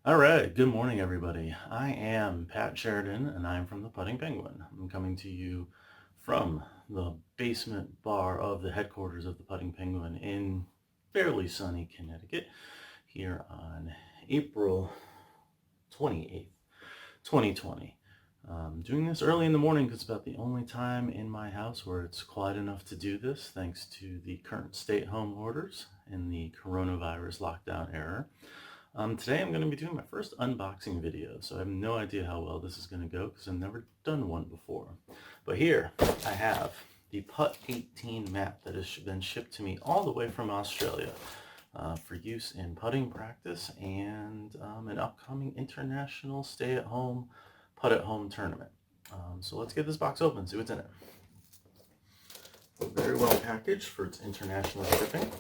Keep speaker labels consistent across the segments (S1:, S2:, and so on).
S1: All right, good morning, everybody. I am Pat Sheridan, and I'm from the Putting Penguin. I'm coming to you from the basement bar of the headquarters of the Putting Penguin in fairly sunny Connecticut here on April 28th, 2020. Doing this early in the morning because it's about the only time in my house where it's quiet enough to do this, thanks to the current stay-at-home orders and the coronavirus lockdown era. Today I'm going to be doing my first unboxing video, so I have no idea how well this is going to go because I've never done one before. But here I have the Putt18 mat that has been shipped to me all the way from Australia for use in putting practice and an upcoming international stay-at-home putt-at-home tournament. So let's get this box open, see what's in it. Very well packaged for its international shipping.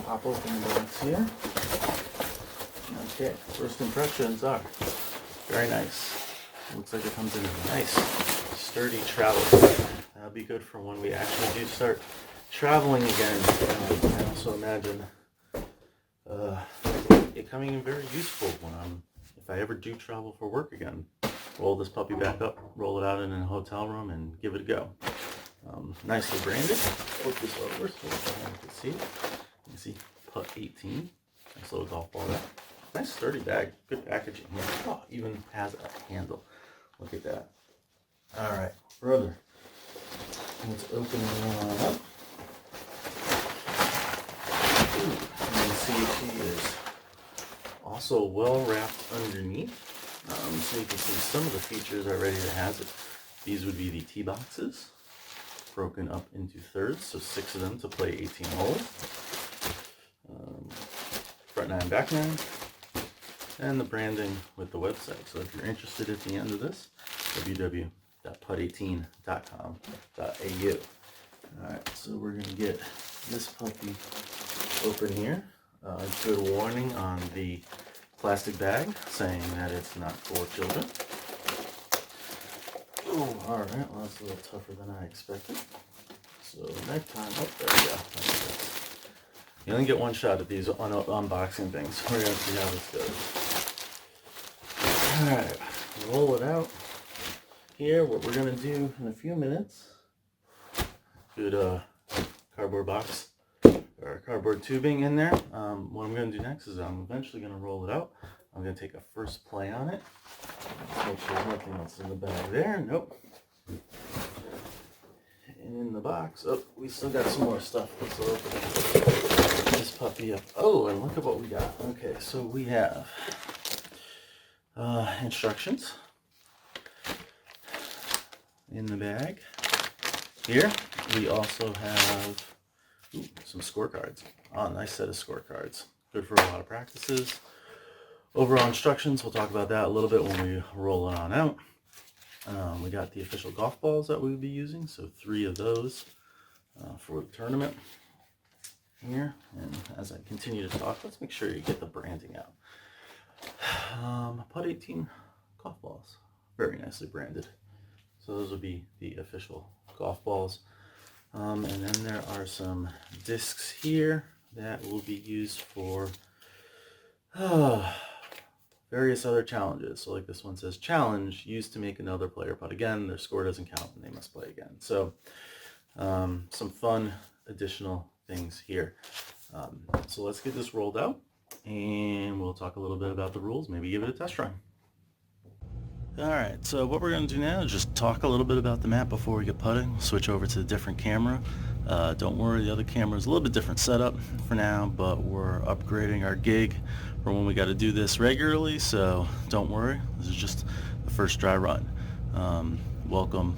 S1: Pop open the box here. Okay, first impressions are very nice. Looks like it comes in a nice, sturdy travel bag. That'll be good for when we actually do start traveling again. I also imagine it coming in very useful when if I ever do travel for work again. Roll this puppy back up, roll it out in a hotel room, and give it a go. Nicely branded. Flip this over so you can see. You can see Putt18. Nice little golf ball there. Nice sturdy bag. Good packaging here. Oh, even has a handle. Look at that. Alright, brother. Let's open it on up. Ooh, you can see she is also well wrapped underneath. So you can see some of the features already that has it. These would be the tee boxes, broken up into thirds, so 6 of them to play 18 holes. Front 9, back 9, and the branding with the website. So if you're interested at the end of this, www.putt18.com.au. Alright, so we're going to get this puppy open here. Good warning on the plastic bag saying that it's not for children. Oh, alright, well that's a little tougher than I expected. So next time, oh, there we go. You only get one shot at these unboxing things. We're going to see how this goes. Alright, roll it out. Here, what we're going to do in a few minutes, good cardboard box, or cardboard tubing in there. What I'm going to do next is I'm eventually going to roll it out. I'm going to take a first play on it. Make sure there's nothing else in the bag there. Nope. And in the box, oh, we still got some more stuff. Let's open this puppy up. Oh, and look at what we got. Okay, so we have instructions in the bag. Here, we also have some scorecards. Oh, nice set of scorecards. Good for a lot of practices. Overall instructions, we'll talk about that a little bit when we roll it on out. We got the official golf balls that we would be using, so 3 of those for the tournament here. And as I continue to talk, let's make sure you get the branding out. Putt18 golf balls, very nicely branded. So those would be the official golf balls. And then there are some discs here that will be used for various other challenges. So like this one says, challenge used to make another player putt again. Their score doesn't count and they must play again. So some fun additional things here. So let's get this rolled out and we'll talk a little bit about the rules, maybe give it a test run. Alright, so what we're going to do now is just talk a little bit about the mat before we get putting. We'll switch over to a different camera. Don't worry, the other camera is a little bit different setup for now, but we're upgrading our gig for when we got to do this regularly, so don't worry. This is just the first dry run. Welcome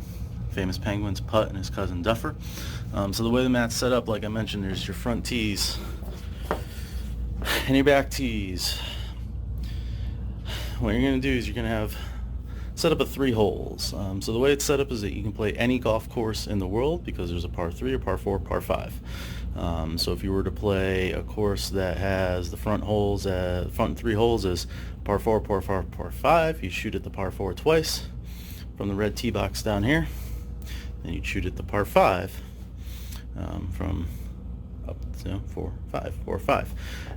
S1: Famous Penguins Putt and his cousin Duffer. So the way the mat's set up, like I mentioned, there's your front tees and your back tees. What you're going to do is you're going to have set up of 3 holes. So the way it's set up is that you can play any golf course in the world because there's a par 3, a par 4, par 5. So if you were to play a course that has the front 3 holes as par 4, par 4, par 5, you shoot at the par 4 twice from the red tee box down here. Then you'd shoot at the par 5 from up. So 4, 5, 4, 5.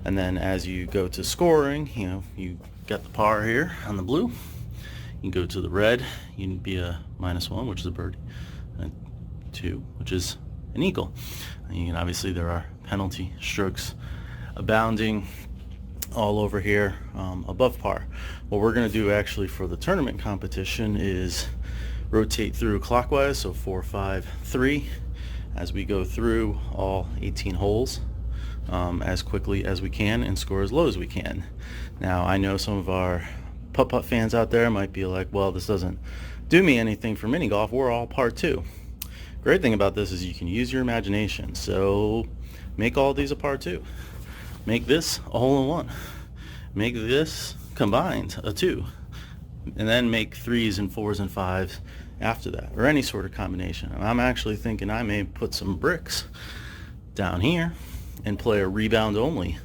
S1: And then as you go to scoring, you got the par here on the blue. You go to the red, you can be a -1, which is a birdie, and 2, which is an eagle. And you can, obviously there are penalty strokes abounding all over here above par. What we're going to do actually for the tournament competition is rotate through clockwise, so 4, 5, 3, as we go through all 18 holes as quickly as we can and score as low as we can. Now, I know some of our putt fans out there might be like, well, this doesn't do me anything for mini golf. We're all par 2. Great thing about this is you can use your imagination. So make all these a par 2. Make this a hole-in-1. Make this combined a 2. And then make 3s and 4s and 5s after that, or any sort of combination. I'm actually thinking I may put some bricks down here and play a rebound only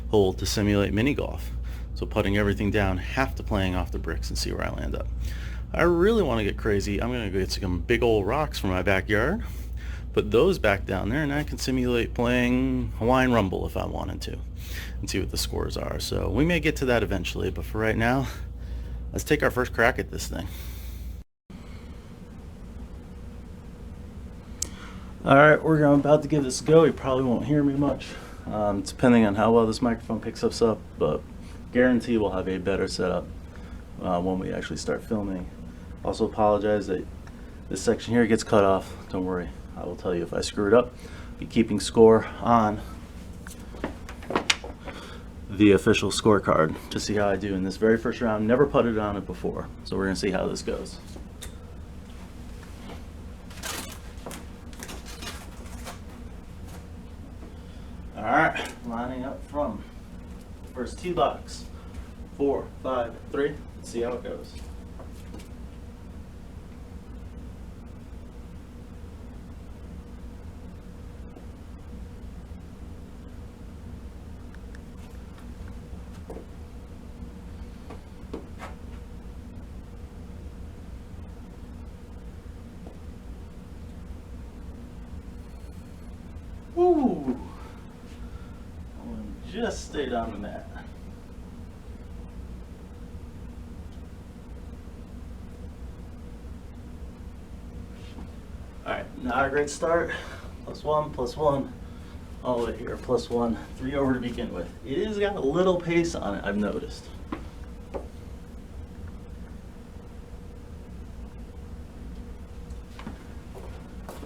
S1: hole to simulate mini golf. So putting everything down, half to playing off the bricks, and see where I land up. I really want to get crazy. I'm going to go get some big old rocks from my backyard, put those back down there, and I can simulate playing Hawaiian Rumble if I wanted to, and see what the scores are. So we may get to that eventually, but for right now, let's take our first crack at this thing. Alright, we're about to give this a go. You probably won't hear me much, depending on how well this microphone picks us up, but guarantee we'll have a better setup when we actually start filming. Also apologize that this section here gets cut off. Don't worry, I will tell you if I screw it up. Be keeping score on the official scorecard to see how I do in this very first round. Never putted on it before, so we're going to see how this goes. Alright, lining up from the first tee box. 4, 5, 3. Let's see how it goes. Woo! Just stayed on the mat. Alright, not a great start. +1, all the way here, +1, 3 over to begin with. It has got a little pace on it, I've noticed.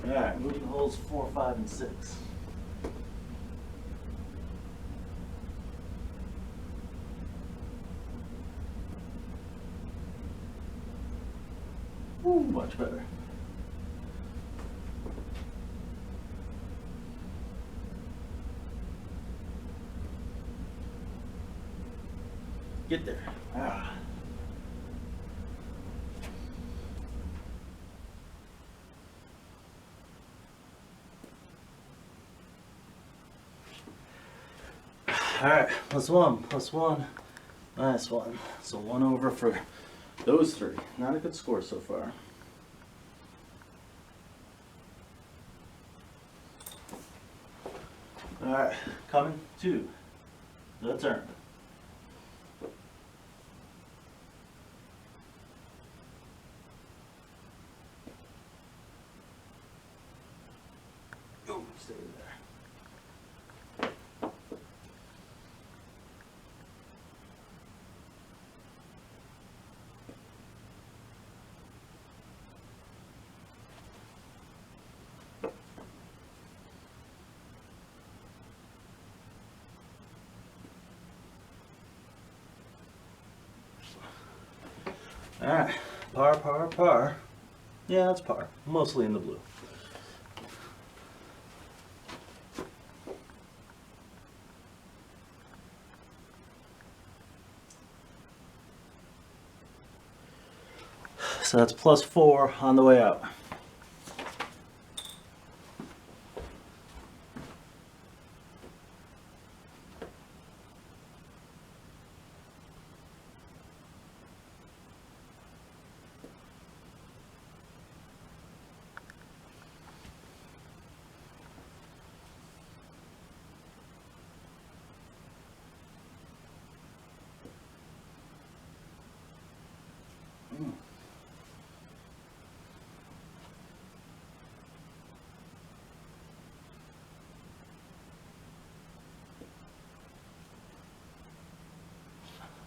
S1: Alright, moving holes 4, 5, and 6. Ooh, much better. Get there. Ah. All right, +1, +1, -1. So 1 over for those 3. Not a good score so far. All right, coming to the turn. Oh, stay there. Alright, par, par, par. Yeah, that's par. Mostly in the blue. So that's +4 on the way out.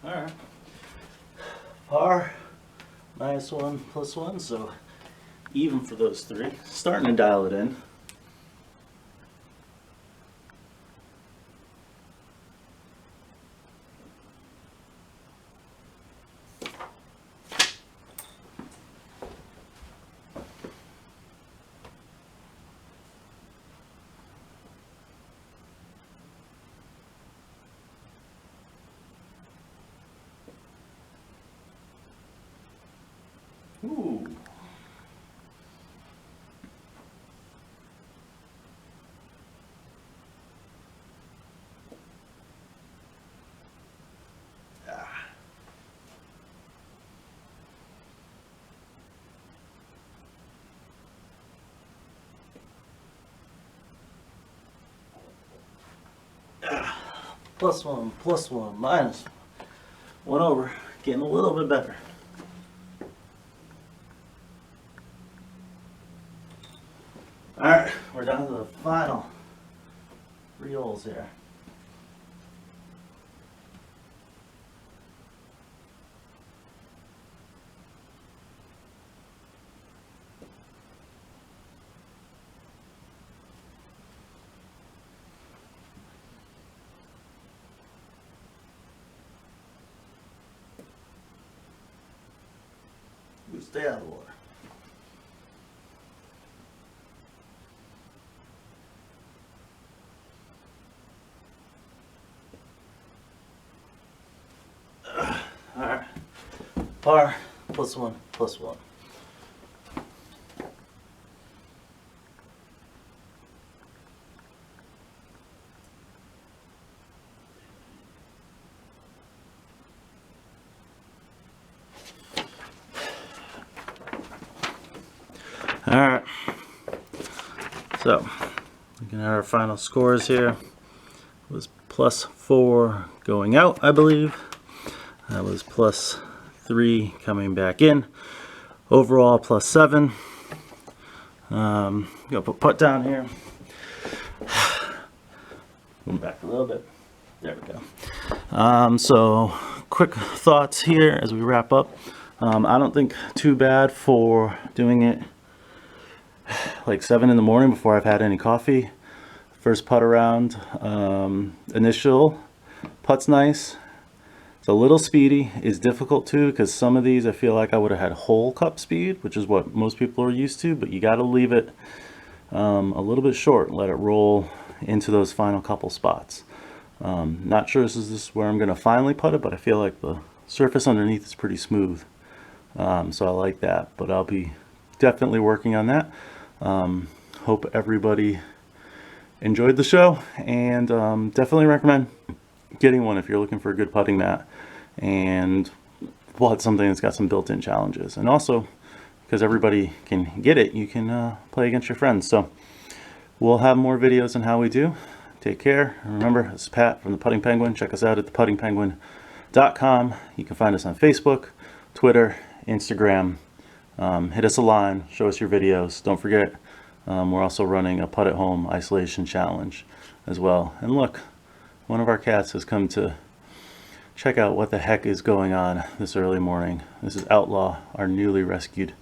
S1: Alright. Par, -1, +1, so even for those three. Starting to dial it in. Ooh. +1, +1, -1 over. Getting a little bit better. Alright, we're down to the final 3 holes here. We stay out of the water. Alright, par, +1, +1. Alright, so looking at our final scores here, it was +4 going out, I believe. That was +3 coming back in. Overall +7. Gonna put putt down here. Move back a little bit. There we go. So quick thoughts here as we wrap up. I don't think too bad for doing it like 7 in the morning before I've had any coffee. First putt around. Initial putt's nice. It's a little speedy. It's difficult too because some of these I feel like I would have had whole cup speed, which is what most people are used to, but you got to leave it a little bit short, let it roll into those final couple spots. Not sure this is where I'm going to finally putt it, but I feel like the surface underneath is pretty smooth, so I like that, but I'll be definitely working on that. Hope everybody enjoyed the show, and definitely recommend getting one if you're looking for a good putting mat and want something that's got some built-in challenges. And also, because everybody can get it, you can play against your friends. So we'll have more videos on how we do. Take care. And remember, this is Pat from the Putting Penguin. Check us out at theputtingpenguin.com. You can find us on Facebook, Twitter, Instagram. Hit us a line, show us your videos. Don't forget, we're also running a putt-at-home isolation challenge as well. And look, one of our cats has come to check out what the heck is going on this early morning. This is Outlaw, our newly rescued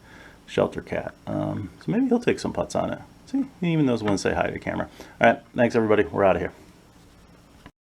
S1: shelter cat. So maybe he'll take some putts on it. See, he even knows when to say hi to the camera. All right, thanks everybody. We're out of here.